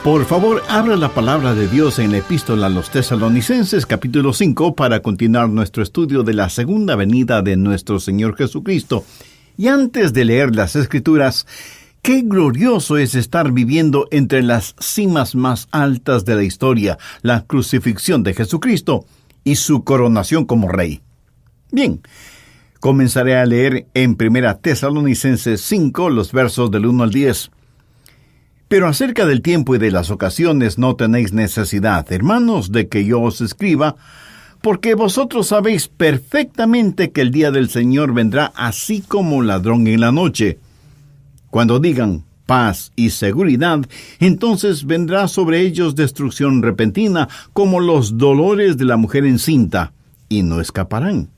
Por favor, abra la palabra de Dios en la epístola a los Tesalonicenses, capítulo 5, para continuar nuestro estudio de la segunda venida de nuestro Señor Jesucristo. Y antes de leer las Escrituras, qué glorioso es estar viviendo entre las cimas más altas de la historia, la crucifixión de Jesucristo y su coronación como Rey. Bien, comenzaré a leer en 1 Tesalonicenses 5, los versos del 1 al 10. Pero acerca del tiempo y de las ocasiones no tenéis necesidad, hermanos, de que yo os escriba, porque vosotros sabéis perfectamente que el día del Señor vendrá así como ladrón en la noche. Cuando digan paz y seguridad, entonces vendrá sobre ellos destrucción repentina, como los dolores de la mujer encinta, y no escaparán.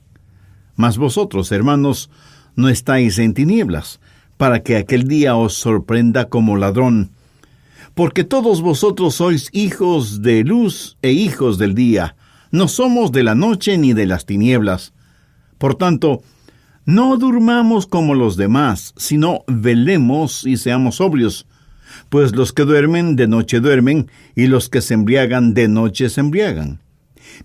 Mas vosotros, hermanos, no estáis en tinieblas, para que aquel día os sorprenda como ladrón. Porque todos vosotros sois hijos de luz e hijos del día. No somos de la noche ni de las tinieblas. Por tanto, no durmamos como los demás, sino velemos y seamos sobrios. Pues los que duermen, de noche duermen, y los que se embriagan, de noche se embriagan.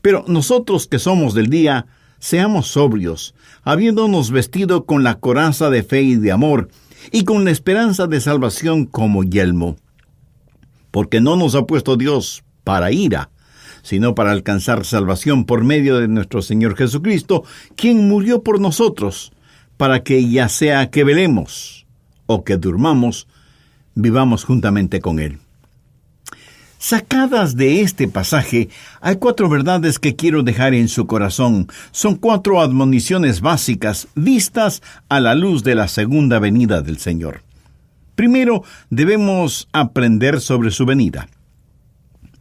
Pero nosotros que somos del día, seamos sobrios, habiéndonos vestido con la coraza de fe y de amor, y con la esperanza de salvación como yelmo. Porque no nos ha puesto Dios para ira, sino para alcanzar salvación por medio de nuestro Señor Jesucristo, quien murió por nosotros, para que ya sea que velemos o que durmamos, vivamos juntamente con Él. Sacadas de este pasaje, hay 4 verdades que quiero dejar en su corazón. Son 4 admoniciones básicas vistas a la luz de la segunda venida del Señor. Primero, debemos aprender sobre su venida.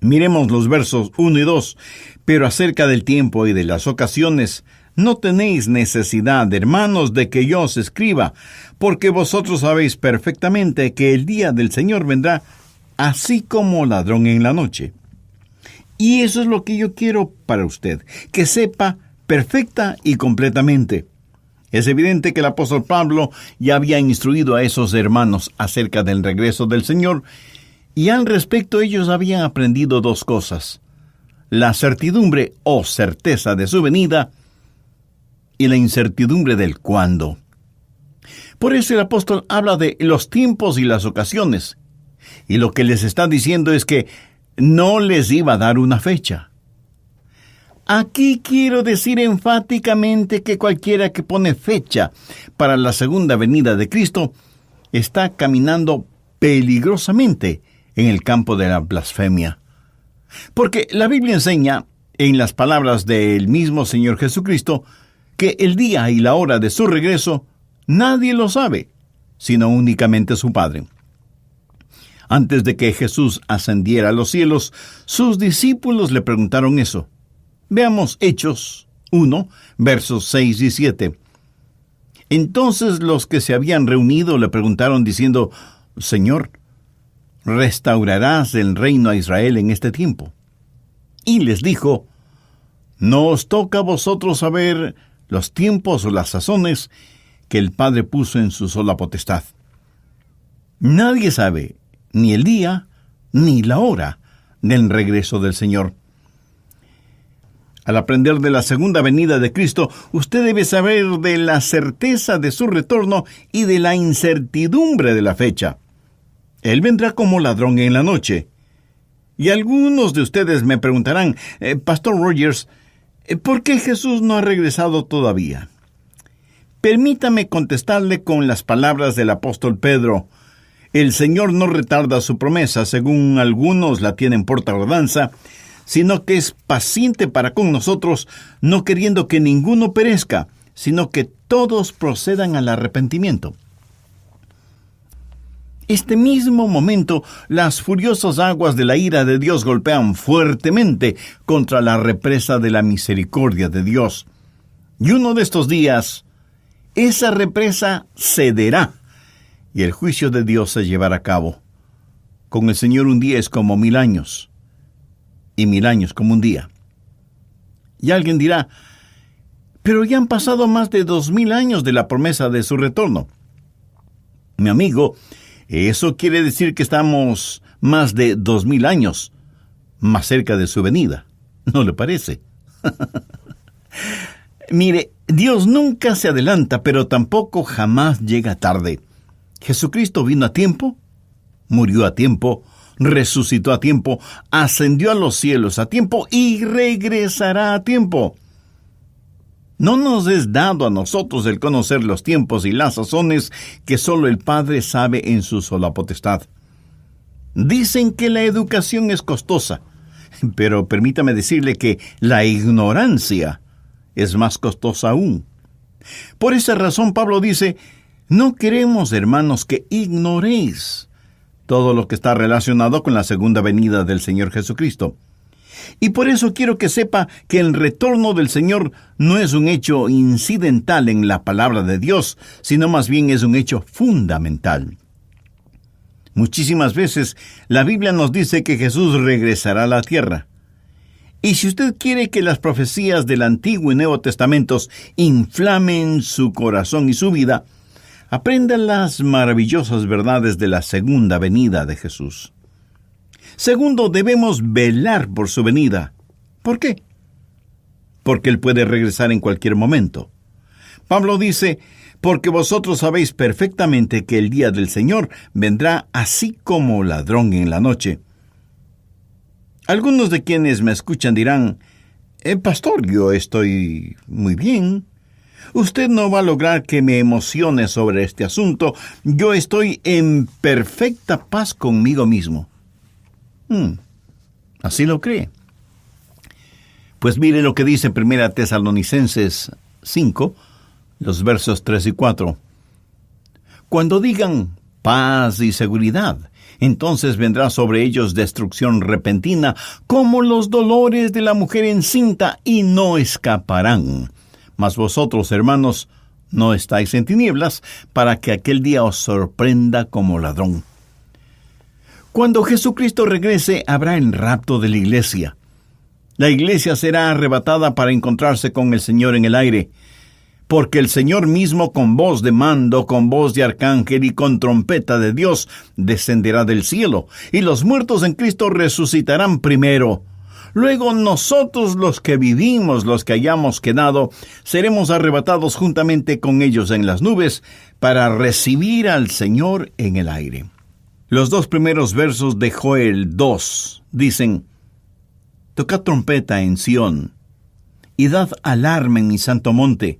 Miremos los versos 1 y 2. Pero acerca del tiempo y de las ocasiones, no tenéis necesidad, hermanos, de que yo os escriba, porque vosotros sabéis perfectamente que el día del Señor vendrá así como ladrón en la noche. Y eso es lo que yo quiero para usted, que sepa perfecta y completamente. Es evidente que el apóstol Pablo ya había instruido a esos hermanos acerca del regreso del Señor, y al respecto ellos habían aprendido 2 cosas: la certidumbre o certeza de su venida y la incertidumbre del cuándo. Por eso el apóstol habla de los tiempos y las ocasiones, y lo que les está diciendo es que no les iba a dar una fecha. Aquí quiero decir enfáticamente que cualquiera que pone fecha para la segunda venida de Cristo está caminando peligrosamente en el campo de la blasfemia. Porque la Biblia enseña, en las palabras del mismo Señor Jesucristo, que el día y la hora de su regreso nadie lo sabe, sino únicamente su Padre. Antes de que Jesús ascendiera a los cielos, sus discípulos le preguntaron eso. Veamos Hechos 1, versos 6 y 7. Entonces los que se habían reunido le preguntaron diciendo: Señor, ¿restaurarás el reino a Israel en este tiempo? Y les dijo: No os toca a vosotros saber los tiempos o las sazones que el Padre puso en su sola potestad. Nadie sabe ni el día ni la hora del regreso del Señor. Al aprender de la segunda venida de Cristo, usted debe saber de la certeza de su retorno y de la incertidumbre de la fecha. Él vendrá como ladrón en la noche. Y algunos de ustedes me preguntarán: Pastor Rogers, ¿por qué Jesús no ha regresado todavía? Permítame contestarle con las palabras del apóstol Pedro: el Señor no retarda su promesa, según algunos la tienen por tardanza, sino que es paciente para con nosotros, no queriendo que ninguno perezca, sino que todos procedan al arrepentimiento. Este mismo momento, las furiosas aguas de la ira de Dios golpean fuertemente contra la represa de la misericordia de Dios. Y uno de estos días, esa represa cederá, y el juicio de Dios se llevará a cabo. Con el Señor un día es como 1000 años, y 1000 años como un día. Y alguien dirá: pero ya han pasado más de 2000 años de la promesa de su retorno. Mi amigo, eso quiere decir que estamos más de 2000 años más cerca de su venida. ¿No le parece? Mire, Dios nunca se adelanta, pero tampoco jamás llega tarde. Jesucristo vino a tiempo, murió a tiempo, resucitó a tiempo, ascendió a los cielos a tiempo y regresará a tiempo. No nos es dado a nosotros el conocer los tiempos y las sazones que solo el Padre sabe en su sola potestad. Dicen que la educación es costosa, pero permítame decirle que la ignorancia es más costosa aún. Por esa razón Pablo dice: no queremos, hermanos, que ignoréis todo lo que está relacionado con la segunda venida del Señor Jesucristo. Y por eso quiero que sepa que el retorno del Señor no es un hecho incidental en la palabra de Dios, sino más bien es un hecho fundamental. Muchísimas veces la Biblia nos dice que Jesús regresará a la tierra. Y si usted quiere que las profecías del Antiguo y Nuevo Testamentos inflamen su corazón y su vida, aprenda las maravillosas verdades de la segunda venida de Jesús. Segundo, debemos velar por su venida. ¿Por qué? Porque Él puede regresar en cualquier momento. Pablo dice: porque vosotros sabéis perfectamente que el día del Señor vendrá así como ladrón en la noche. Algunos de quienes me escuchan dirán: pastor, yo estoy muy bien. Usted no va a lograr que me emocione sobre este asunto. Yo estoy en perfecta paz conmigo mismo. ¿Así lo cree? Pues mire lo que dice 1 Tesalonicenses 5, los versos 3 y 4. Cuando digan paz y seguridad, entonces vendrá sobre ellos destrucción repentina, como los dolores de la mujer encinta, y no escaparán. Mas vosotros, hermanos, no estáis en tinieblas, para que aquel día os sorprenda como ladrón. Cuando Jesucristo regrese, habrá el rapto de la iglesia. La iglesia será arrebatada para encontrarse con el Señor en el aire, porque el Señor mismo, con voz de mando, con voz de arcángel y con trompeta de Dios, descenderá del cielo, y los muertos en Cristo resucitarán primero. Luego nosotros, los que vivimos, los que hayamos quedado, seremos arrebatados juntamente con ellos en las nubes para recibir al Señor en el aire. Los dos primeros versos de Joel 2 dicen: tocad trompeta en Sión, y dad alarma en mi santo monte.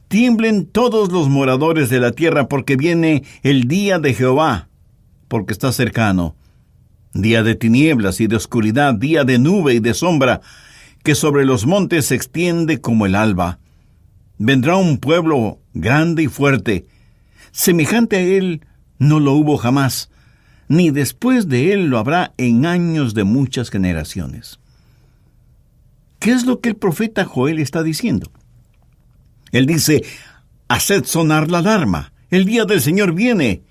Tiemblen todos los moradores de la tierra, porque viene el día de Jehová, porque está cercano. Día de tinieblas y de oscuridad, día de nube y de sombra, que sobre los montes se extiende como el alba. Vendrá un pueblo grande y fuerte. Semejante a él no lo hubo jamás, ni después de él lo habrá en años de muchas generaciones. ¿Qué es lo que el profeta Joel está diciendo? Él dice: haced sonar la alarma, el día del Señor viene,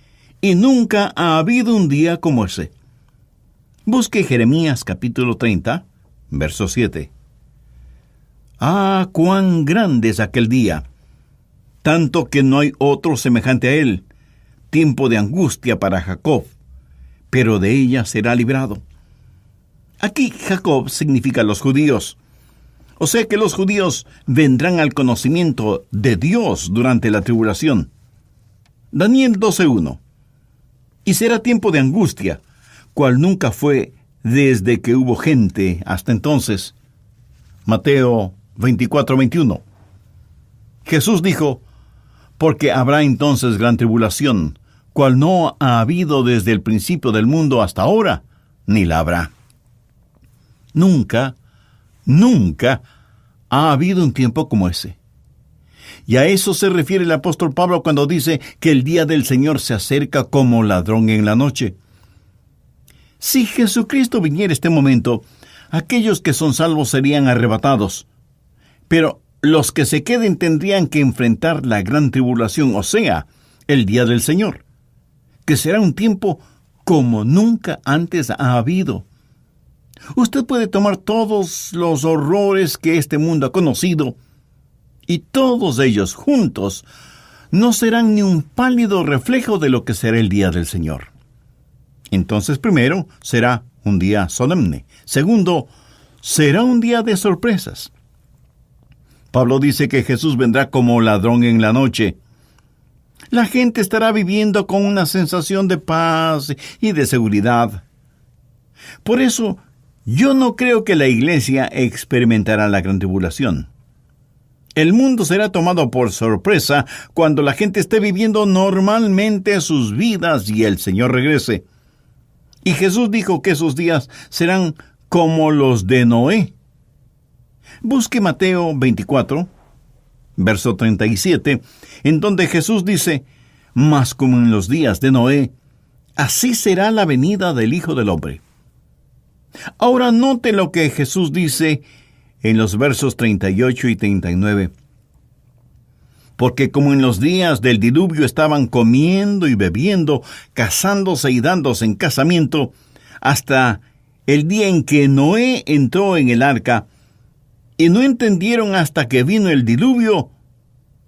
y nunca ha habido un día como ese. Busque Jeremías capítulo 30, verso 7. Ah, cuán grande es aquel día, tanto que no hay otro semejante a él, tiempo de angustia para Jacob, pero de ella será librado. Aquí Jacob significa los judíos. O sea que los judíos vendrán al conocimiento de Dios durante la tribulación. Daniel 12:1. Y será tiempo de angustia, cual nunca fue desde que hubo gente hasta entonces. Mateo 24:21. Jesús dijo: porque habrá entonces gran tribulación, cual no ha habido desde el principio del mundo hasta ahora, ni la habrá. Nunca ha habido un tiempo como ese. Y a eso se refiere el apóstol Pablo cuando dice que el día del Señor se acerca como ladrón en la noche. Si Jesucristo viniera este momento, aquellos que son salvos serían arrebatados, pero los que se queden tendrían que enfrentar la gran tribulación, o sea, el día del Señor, que será un tiempo como nunca antes ha habido. Usted puede tomar todos los horrores que este mundo ha conocido, y todos ellos juntos no serán ni un pálido reflejo de lo que será el día del Señor. Entonces, primero, será un día solemne. Segundo, será un día de sorpresas. Pablo dice que Jesús vendrá como ladrón en la noche. La gente estará viviendo con una sensación de paz y de seguridad. Por eso, yo no creo que la iglesia experimentará la gran tribulación. El mundo será tomado por sorpresa cuando la gente esté viviendo normalmente sus vidas y el Señor regrese. Y Jesús dijo que esos días serán como los de Noé. Busque Mateo 24, verso 37, en donde Jesús dice: «Mas como en los días de Noé, así será la venida del Hijo del Hombre». Ahora note lo que Jesús dice en los versos 38 y 39. «Porque como en los días del diluvio estaban comiendo y bebiendo, casándose y dándose en casamiento, hasta el día en que Noé entró en el arca, y no entendieron hasta que vino el diluvio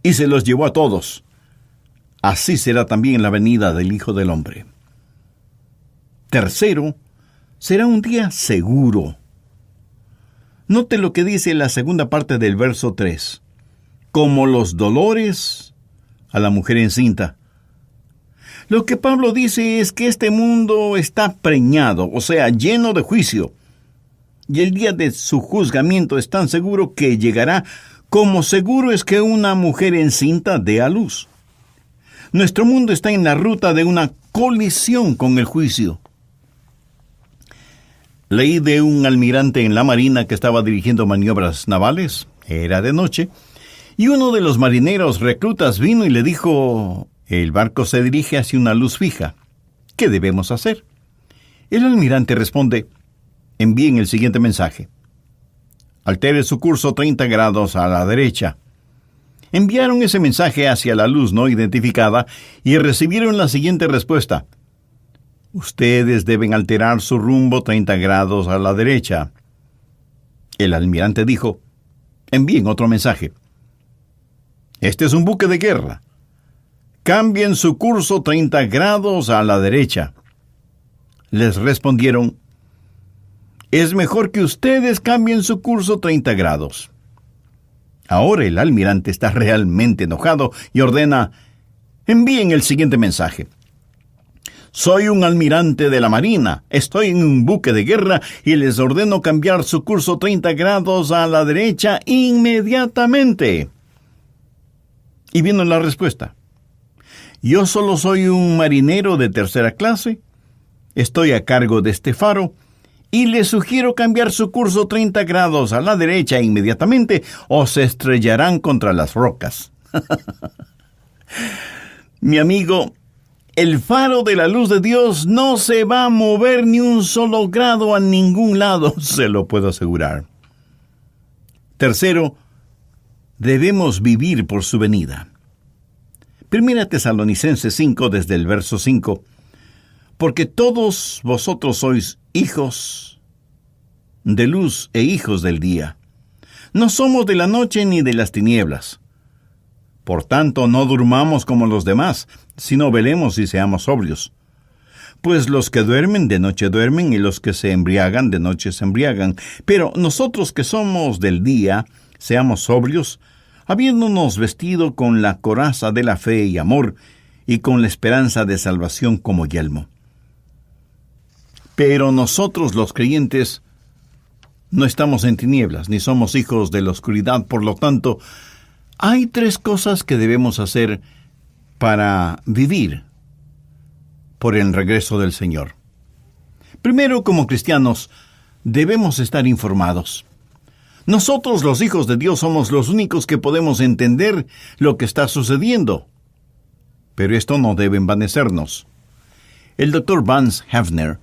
y se los llevó a todos. Así será también la venida del Hijo del Hombre». Tercero, será un día seguro. Note lo que dice la segunda parte del verso 3. «Como los dolores a la mujer encinta». Lo que Pablo dice es que este mundo está preñado, o sea, lleno de juicio. Y el día de su juzgamiento es tan seguro que llegará como seguro es que una mujer encinta dé a luz. Nuestro mundo está en la ruta de una colisión con el juicio. Leí de un almirante en la Marina que estaba dirigiendo maniobras navales. Era de noche. Y uno de los marineros reclutas vino y le dijo: «El barco se dirige hacia una luz fija. ¿Qué debemos hacer?». El almirante responde: «Envíen el siguiente mensaje. Altere su curso 30 grados a la derecha». Enviaron ese mensaje hacia la luz no identificada y recibieron la siguiente respuesta: «Ustedes deben alterar su rumbo 30 grados a la derecha». El almirante dijo: «Envíen otro mensaje. Este es un buque de guerra. Cambien su curso 30 grados a la derecha». Les respondieron: «Es mejor que ustedes cambien su curso 30 grados». Ahora el almirante está realmente enojado y ordena: «Envíen el siguiente mensaje. Soy un almirante de la Marina, estoy en un buque de guerra y les ordeno cambiar su curso 30 grados a la derecha inmediatamente». Y vino la respuesta: «Yo solo soy un marinero de tercera clase, estoy a cargo de este faro, y les sugiero cambiar su curso 30 grados a la derecha inmediatamente o se estrellarán contra las rocas». Mi amigo, el faro de la luz de Dios no se va a mover ni un solo grado a ningún lado, se lo puedo asegurar. Tercero, debemos vivir por su venida. Primera Tesalonicenses 5, desde el verso 5. «Porque todos vosotros sois hijos de luz e hijos del día. No somos de la noche ni de las tinieblas. Por tanto, no durmamos como los demás, sino velemos y seamos sobrios. Pues los que duermen de noche duermen, y los que se embriagan de noche se embriagan. Pero nosotros que somos del día, seamos sobrios, habiéndonos vestido con la coraza de la fe y amor, y con la esperanza de salvación como yelmo». Pero nosotros los creyentes no estamos en tinieblas, ni somos hijos de la oscuridad. Por lo tanto, hay 3 cosas que debemos hacer para vivir por el regreso del Señor. Primero, como cristianos, debemos estar informados. Nosotros, los hijos de Dios, somos los únicos que podemos entender lo que está sucediendo. Pero esto no debe envanecernos. El Dr. Vance Havner,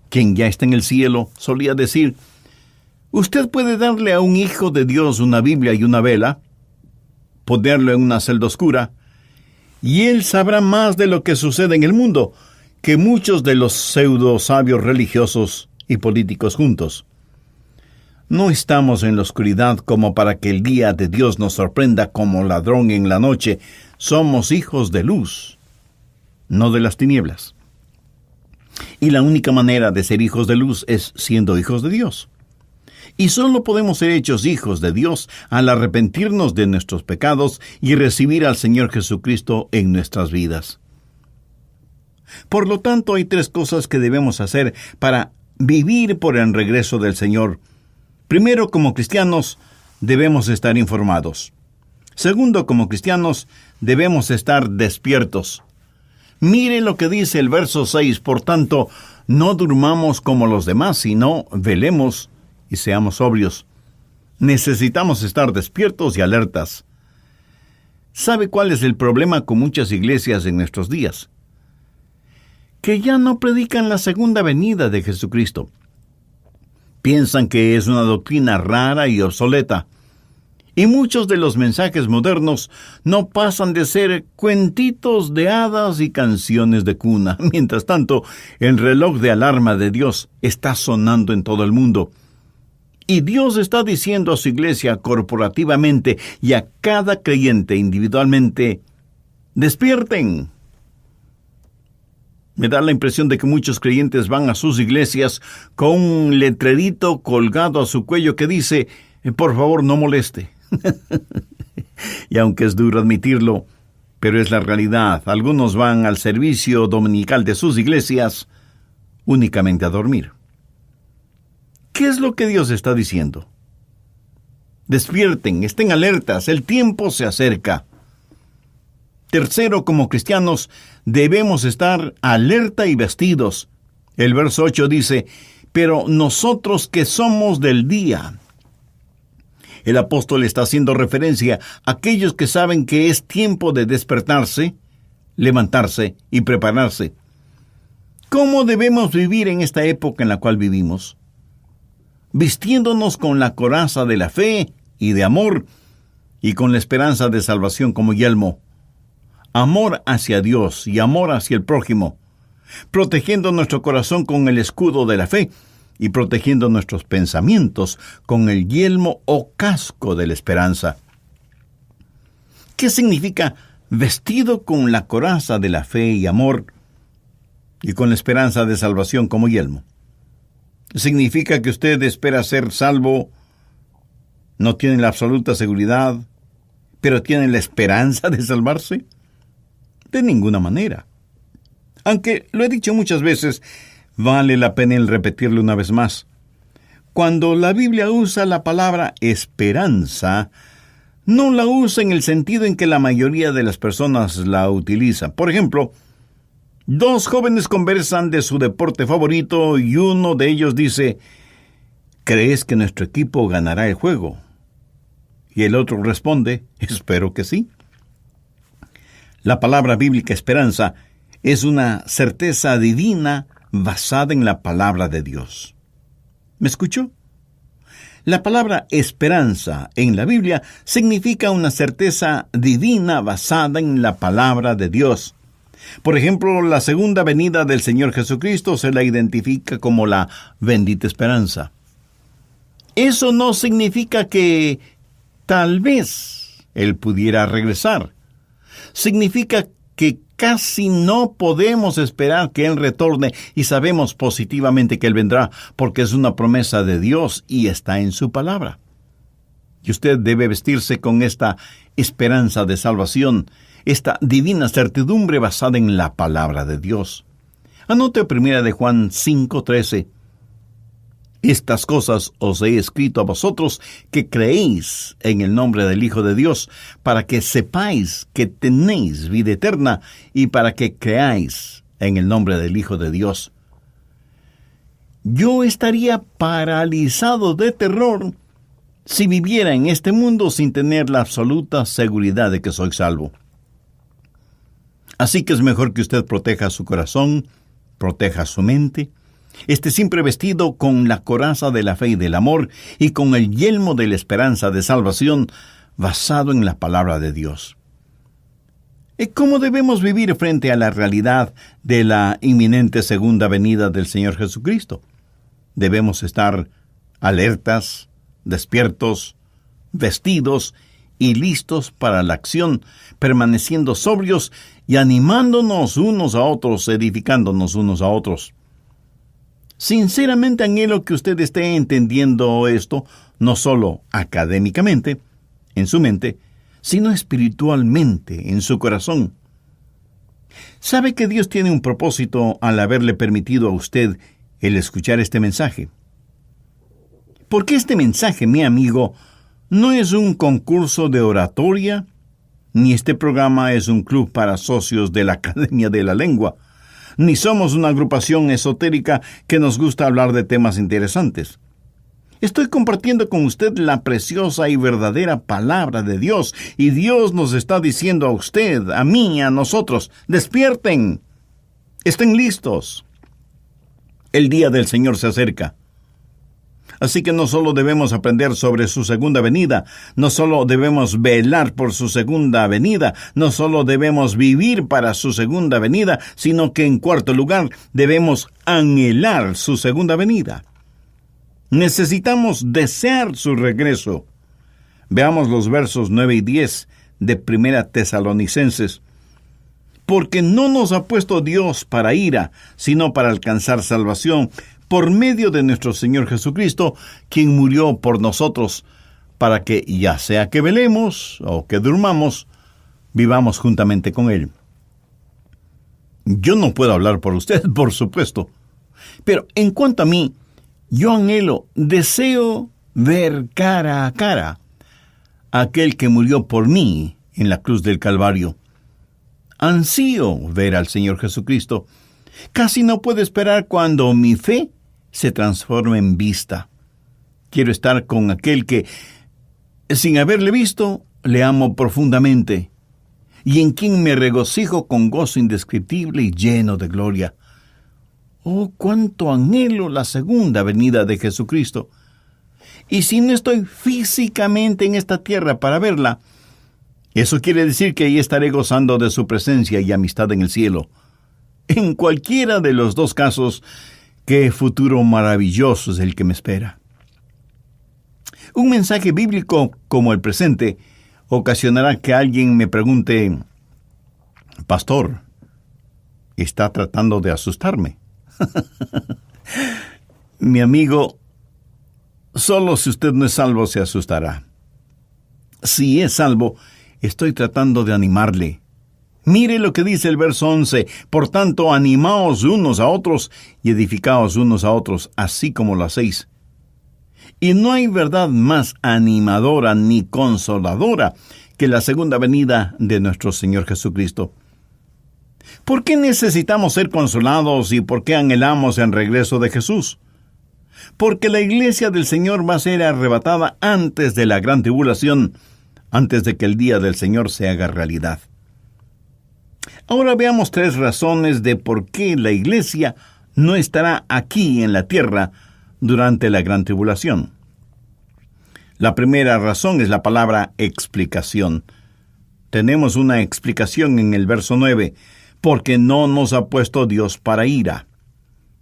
quien ya está en el cielo, solía decir: «Usted puede darle a un hijo de Dios una Biblia y una vela, ponerlo en una celda oscura, y él sabrá más de lo que sucede en el mundo que muchos de los pseudo sabios religiosos y políticos juntos. No estamos en la oscuridad como para que el día de Dios nos sorprenda como ladrón en la noche. Somos hijos de luz, no de las tinieblas». Y la única manera de ser hijos de luz es siendo hijos de Dios. Y solo podemos ser hechos hijos de Dios al arrepentirnos de nuestros pecados y recibir al Señor Jesucristo en nuestras vidas. Por lo tanto, hay 3 cosas que debemos hacer para vivir por el regreso del Señor. Primero, como cristianos, debemos estar informados. Segundo, como cristianos, debemos estar despiertos. Mire lo que dice el verso 6, por tanto, no durmamos como los demás, sino velemos y seamos sobrios. Necesitamos estar despiertos y alertas. ¿Sabe cuál es el problema con muchas iglesias en nuestros días? Que ya no predican la segunda venida de Jesucristo. Piensan que es una doctrina rara y obsoleta. Y muchos de los mensajes modernos no pasan de ser cuentitos de hadas y canciones de cuna. Mientras tanto, el reloj de alarma de Dios está sonando en todo el mundo. Y Dios está diciendo a su iglesia corporativamente y a cada creyente individualmente, «Despierten». Me da la impresión de que muchos creyentes van a sus iglesias con un letrerito colgado a su cuello que dice, «Por favor, no moleste». Y aunque es duro admitirlo, pero es la realidad, algunos van al servicio dominical de sus iglesias únicamente a dormir. ¿Qué es lo que Dios está diciendo? Despierten, estén alertas, el tiempo se acerca. Tercero, como cristianos, debemos estar alerta y vestidos. El verso 8 dice, pero nosotros que somos del día. El apóstol está haciendo referencia a aquellos que saben que es tiempo de despertarse, levantarse y prepararse. ¿Cómo debemos vivir en esta época en la cual vivimos? Vistiéndonos con la coraza de la fe y de amor, y con la esperanza de salvación como yelmo. Amor hacia Dios y amor hacia el prójimo, protegiendo nuestro corazón con el escudo de la fe y protegiendo nuestros pensamientos con el yelmo o casco de la esperanza. ¿Qué significa vestido con la coraza de la fe y amor y con la esperanza de salvación como yelmo? ¿Significa que usted espera ser salvo, no tiene la absoluta seguridad, pero tiene la esperanza de salvarse? De ninguna manera. Aunque lo he dicho muchas veces, vale la pena el repetirlo una vez más. Cuando la Biblia usa la palabra esperanza, no la usa en el sentido en que la mayoría de las personas la utilizan. Por ejemplo, 2 jóvenes conversan de su deporte favorito y uno de ellos dice, ¿crees que nuestro equipo ganará el juego? Y el otro responde, espero que sí. La palabra bíblica esperanza es una certeza divina basada en la palabra de Dios. ¿Me escuchó? La palabra esperanza en la Biblia significa una certeza divina basada en la palabra de Dios. Por ejemplo, la segunda venida del Señor Jesucristo se la identifica como la bendita esperanza. Eso no significa que tal vez Él pudiera regresar. Significa que casi no podemos esperar que Él retorne y sabemos positivamente que Él vendrá porque es una promesa de Dios y está en su palabra. Y usted debe vestirse con esta esperanza de salvación, esta divina certidumbre basada en la palabra de Dios. Anote 1 de Juan 5:13. Estas cosas os he escrito a vosotros que creéis en el nombre del Hijo de Dios, para que sepáis que tenéis vida eterna y para que creáis en el nombre del Hijo de Dios. Yo estaría paralizado de terror si viviera en este mundo sin tener la absoluta seguridad de que soy salvo. Así que es mejor que usted proteja su corazón, proteja su mente, esté siempre vestido con la coraza de la fe y del amor y con el yelmo de la esperanza de salvación basado en la palabra de Dios. ¿Cómo debemos vivir frente a la realidad de la inminente segunda venida del Señor Jesucristo? Debemos estar alertas, despiertos, vestidos y listos para la acción, permaneciendo sobrios y animándonos unos a otros, edificándonos unos a otros. Sinceramente anhelo que usted esté entendiendo esto, no solo académicamente, en su mente, sino espiritualmente, en su corazón. ¿Sabe que Dios tiene un propósito al haberle permitido a usted el escuchar este mensaje? Porque este mensaje, mi amigo, no es un concurso de oratoria, ni este programa es un club para socios de la Academia de la Lengua, ni somos una agrupación esotérica que nos gusta hablar de temas interesantes. Estoy compartiendo con usted la preciosa y verdadera palabra de Dios, y Dios nos está diciendo a usted, a mí, a nosotros, despierten, estén listos. El día del Señor se acerca. Así que no solo debemos aprender sobre su segunda venida, no solo debemos velar por su segunda venida, no solo debemos vivir para su segunda venida, sino que en cuarto lugar debemos anhelar su segunda venida. Necesitamos desear su regreso. Veamos los versos 9 y 10 de Primera Tesalonicenses. Porque no nos ha puesto Dios para ira, sino para alcanzar salvación, por medio de nuestro Señor Jesucristo, quien murió por nosotros, para que, ya sea que velemos o que durmamos, vivamos juntamente con Él. Yo no puedo hablar por usted, por supuesto, pero en cuanto a mí, yo anhelo, deseo ver cara a cara a aquel que murió por mí en la cruz del Calvario. Ansío ver al Señor Jesucristo. Casi no puedo esperar cuando mi fe se transforme en vista. Quiero estar con aquel que, sin haberle visto, le amo profundamente, y en quien me regocijo con gozo indescriptible y lleno de gloria. Oh, cuánto anhelo la segunda venida de Jesucristo. Y si no estoy físicamente en esta tierra para verla, eso quiere decir que ahí estaré gozando de su presencia y amistad en el cielo. En cualquiera de los dos casos, qué futuro maravilloso es el que me espera. Un mensaje bíblico como el presente ocasionará que alguien me pregunte: Pastor, ¿está tratando de asustarme? Mi amigo, solo si usted no es salvo se asustará. Si es salvo, estoy tratando de animarle. Mire lo que dice el verso 11. Por tanto, animaos unos a otros y edificaos unos a otros, así como lo hacéis. Y no hay verdad más animadora ni consoladora que la segunda venida de nuestro Señor Jesucristo. ¿Por qué necesitamos ser consolados y por qué anhelamos el regreso de Jesús? Porque la iglesia del Señor va a ser arrebatada antes de la gran tribulación, antes de que el día del Señor se haga realidad. Ahora veamos 3 razones de por qué la iglesia no estará aquí en la tierra durante la gran tribulación. La primera razón es la palabra explicación. Tenemos una explicación en el verso 9, porque no nos ha puesto Dios para ira.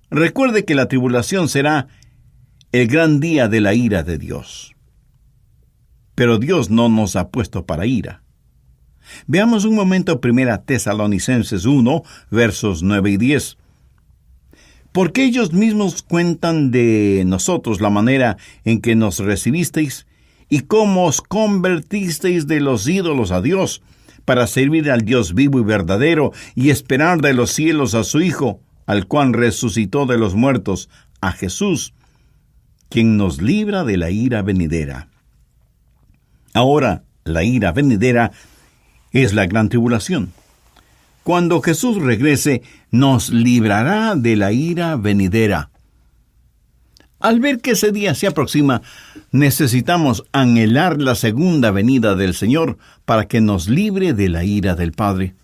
Recuerde que la tribulación será el gran día de la ira de Dios. Pero Dios no nos ha puesto para ira. Veamos un momento 1 Tesalonicenses 1, versos 9 y 10. Porque ellos mismos cuentan de nosotros la manera en que nos recibisteis y cómo os convertisteis de los ídolos a Dios, para servir al Dios vivo y verdadero y esperar de los cielos a su Hijo, al cual resucitó de los muertos, a Jesús, quien nos libra de la ira venidera. Ahora, la ira venidera es la gran tribulación. Cuando Jesús regrese, nos librará de la ira venidera. Al ver que ese día se aproxima, necesitamos anhelar la segunda venida del Señor para que nos libre de la ira del Padre.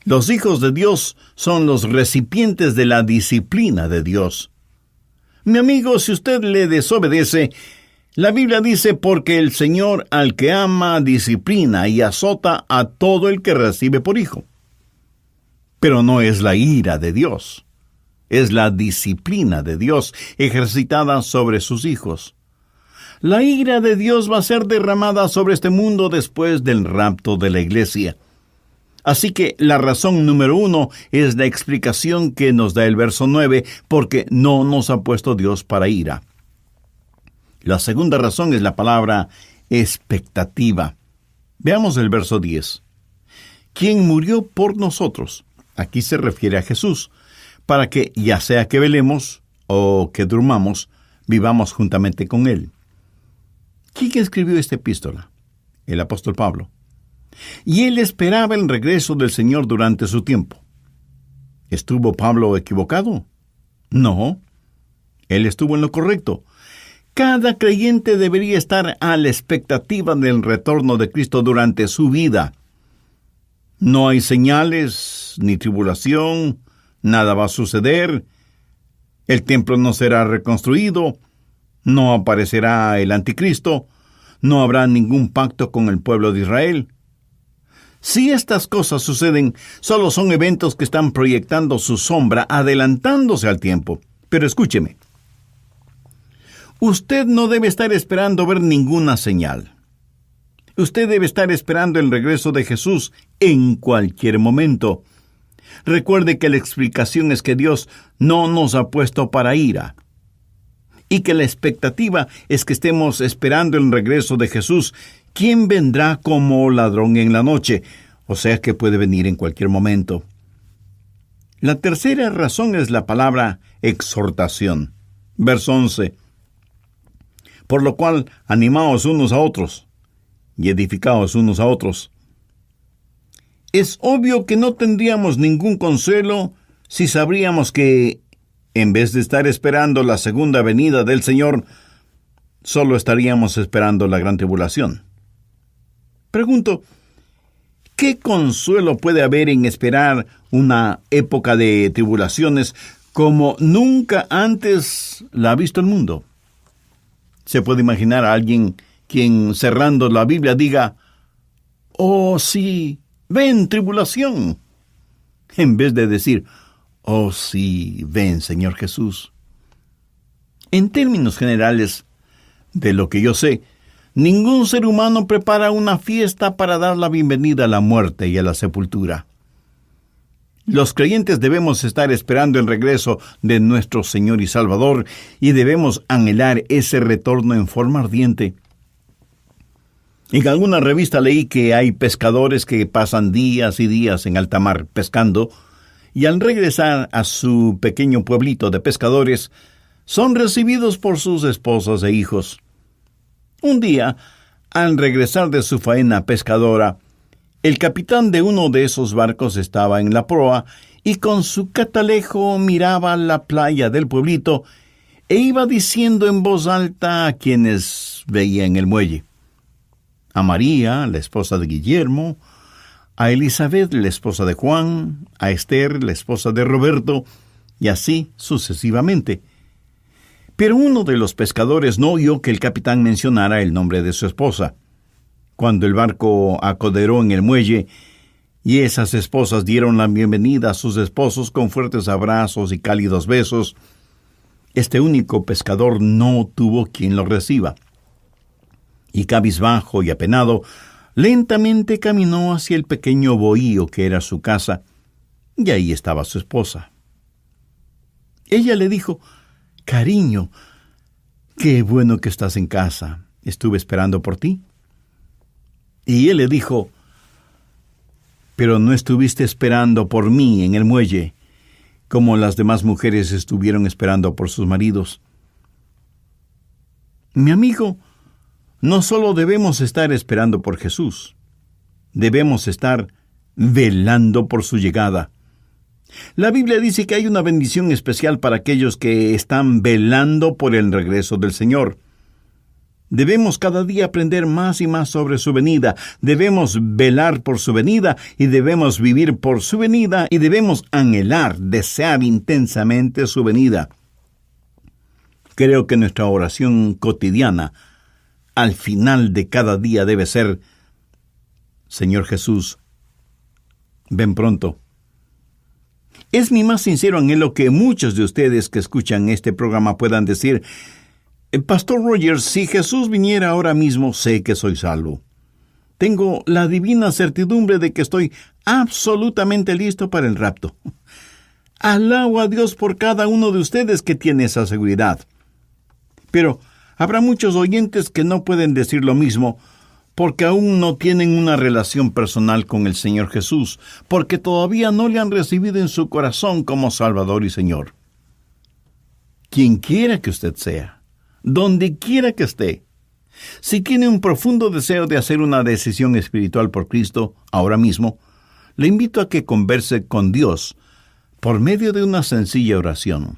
Los hijos de Dios son los recipientes de la disciplina de Dios. Mi amigo, si usted le desobedece, la Biblia dice: porque el Señor al que ama disciplina y azota a todo el que recibe por hijo. Pero no es la ira de Dios. Es la disciplina de Dios ejercitada sobre sus hijos. La ira de Dios va a ser derramada sobre este mundo después del rapto de la iglesia. Así que la razón número 1 es la explicación que nos da el verso 9, porque no nos ha puesto Dios para ira. La segunda razón es la palabra expectativa. Veamos el verso 10. Quien murió por nosotros, aquí se refiere a Jesús, para que, ya sea que velemos o que durmamos, vivamos juntamente con Él. ¿Quién escribió esta epístola? El apóstol Pablo. Y él esperaba el regreso del Señor durante su tiempo. ¿Estuvo Pablo equivocado? No, él estuvo en lo correcto. Cada creyente debería estar a la expectativa del retorno de Cristo durante su vida. No hay señales ni tribulación, nada va a suceder, el templo no será reconstruido, no aparecerá el anticristo, no habrá ningún pacto con el pueblo de Israel. Si estas cosas suceden, solo son eventos que están proyectando su sombra, adelantándose al tiempo. Pero escúcheme. Usted no debe estar esperando ver ninguna señal. Usted debe estar esperando el regreso de Jesús en cualquier momento. Recuerde que la explicación es que Dios no nos ha puesto para ira, y que la expectativa es que estemos esperando el regreso de Jesús, quien vendrá como ladrón en la noche, o sea que puede venir en cualquier momento. La tercera razón es la palabra exhortación. Verso 11. Por lo cual, animaos unos a otros y edificaos unos a otros. Es obvio que no tendríamos ningún consuelo si sabríamos que, en vez de estar esperando la segunda venida del Señor, solo estaríamos esperando la gran tribulación. Pregunto, ¿qué consuelo puede haber en esperar una época de tribulaciones como nunca antes la ha visto el mundo? Se puede imaginar a alguien quien, cerrando la Biblia, diga, «Oh, sí, ven tribulación», en vez de decir, «Oh, sí, ven, Señor Jesús». En términos generales, de lo que yo sé, ningún ser humano prepara una fiesta para dar la bienvenida a la muerte y a la sepultura. Los creyentes debemos estar esperando el regreso de nuestro Señor y Salvador y debemos anhelar ese retorno en forma ardiente. En alguna revista leí que hay pescadores que pasan días y días en alta mar pescando y al regresar a su pequeño pueblito de pescadores son recibidos por sus esposas e hijos. Un día, al regresar de su faena pescadora, el capitán de uno de esos barcos estaba en la proa y con su catalejo miraba la playa del pueblito e iba diciendo en voz alta a quienes veía en el muelle. A María, la esposa de Guillermo, a Elizabeth, la esposa de Juan, a Esther, la esposa de Roberto, y así sucesivamente. Pero uno de los pescadores no oyó que el capitán mencionara el nombre de su esposa. Cuando el barco acoderó en el muelle, y esas esposas dieron la bienvenida a sus esposos con fuertes abrazos y cálidos besos, este único pescador no tuvo quien lo reciba. Y cabizbajo y apenado, lentamente caminó hacia el pequeño bohío que era su casa, y ahí estaba su esposa. Ella le dijo, «Cariño, qué bueno que estás en casa. Estuve esperando por ti». Y él le dijo, «Pero no estuviste esperando por mí en el muelle, como las demás mujeres estuvieron esperando por sus maridos». Mi amigo, no solo debemos estar esperando por Jesús, debemos estar velando por su llegada. La Biblia dice que hay una bendición especial para aquellos que están velando por el regreso del Señor. Debemos cada día aprender más y más sobre su venida. Debemos velar por su venida y debemos vivir por su venida y debemos anhelar, desear intensamente su venida. Creo que nuestra oración cotidiana al final de cada día debe ser, «Señor Jesús, ven pronto». Es mi más sincero anhelo que muchos de ustedes que escuchan este programa puedan decir, «Pastor Rogers, si Jesús viniera ahora mismo, sé que soy salvo. Tengo la divina certidumbre de que estoy absolutamente listo para el rapto. Alabo a Dios por cada uno de ustedes que tiene esa seguridad. Pero habrá muchos oyentes que no pueden decir lo mismo porque aún no tienen una relación personal con el Señor Jesús, porque todavía no le han recibido en su corazón como Salvador y Señor. Quien quiera que usted sea, donde quiera que esté, si tiene un profundo deseo de hacer una decisión espiritual por Cristo ahora mismo, le invito a que converse con Dios por medio de una sencilla oración.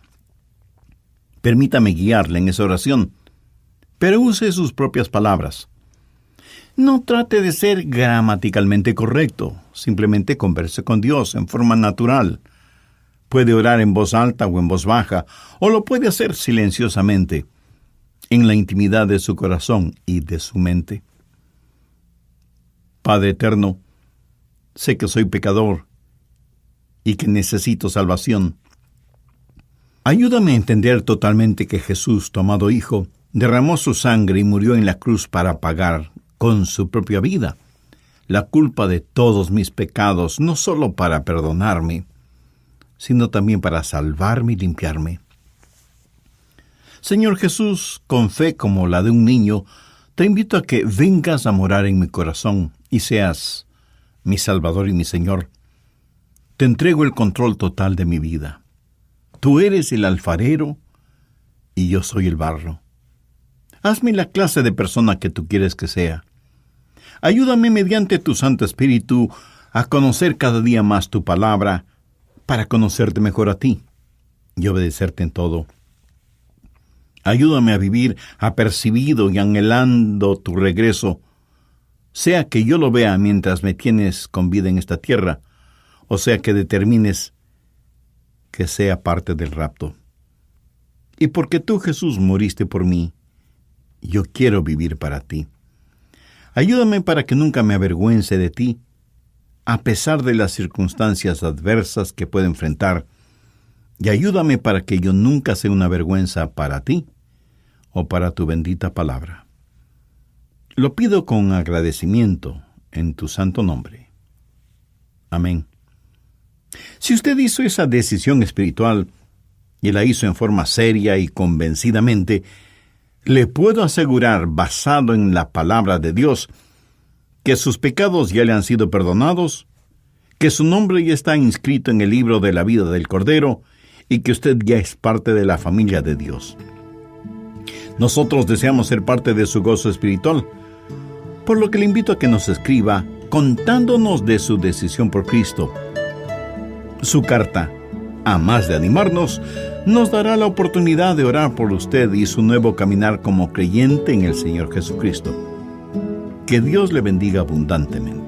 Permítame guiarle en esa oración, pero use sus propias palabras. No trate de ser gramaticalmente correcto, simplemente converse con Dios en forma natural. Puede orar en voz alta o en voz baja, o lo puede hacer silenciosamente, en la intimidad de su corazón y de su mente. Padre eterno, sé que soy pecador y que necesito salvación. Ayúdame a entender totalmente que Jesús, tu amado Hijo, derramó su sangre y murió en la cruz para pagar con su propia vida la culpa de todos mis pecados, no solo para perdonarme, sino también para salvarme y limpiarme. Señor Jesús, con fe como la de un niño, te invito a que vengas a morar en mi corazón y seas mi Salvador y mi Señor. Te entrego el control total de mi vida. Tú eres el alfarero y yo soy el barro. Hazme la clase de persona que tú quieres que sea. Ayúdame mediante tu Santo Espíritu a conocer cada día más tu palabra para conocerte mejor a ti y obedecerte en todo. Ayúdame a vivir apercibido y anhelando tu regreso, sea que yo lo vea mientras me tienes con vida en esta tierra, o sea que determines que sea parte del rapto. Y porque tú, Jesús, moriste por mí, yo quiero vivir para ti. Ayúdame para que nunca me avergüence de ti, a pesar de las circunstancias adversas que puedo enfrentar, y ayúdame para que yo nunca sea una vergüenza para ti o para tu bendita palabra. Lo pido con agradecimiento en tu santo nombre. Amén. Si usted hizo esa decisión espiritual y la hizo en forma seria y convencidamente, le puedo asegurar, basado en la palabra de Dios, que sus pecados ya le han sido perdonados, que su nombre ya está inscrito en el libro de la vida del Cordero y que usted ya es parte de la familia de Dios. Nosotros deseamos ser parte de su gozo espiritual, por lo que le invito a que nos escriba contándonos de su decisión por Cristo. Su carta, a más de animarnos, nos dará la oportunidad de orar por usted y su nuevo caminar como creyente en el Señor Jesucristo. Que Dios le bendiga abundantemente.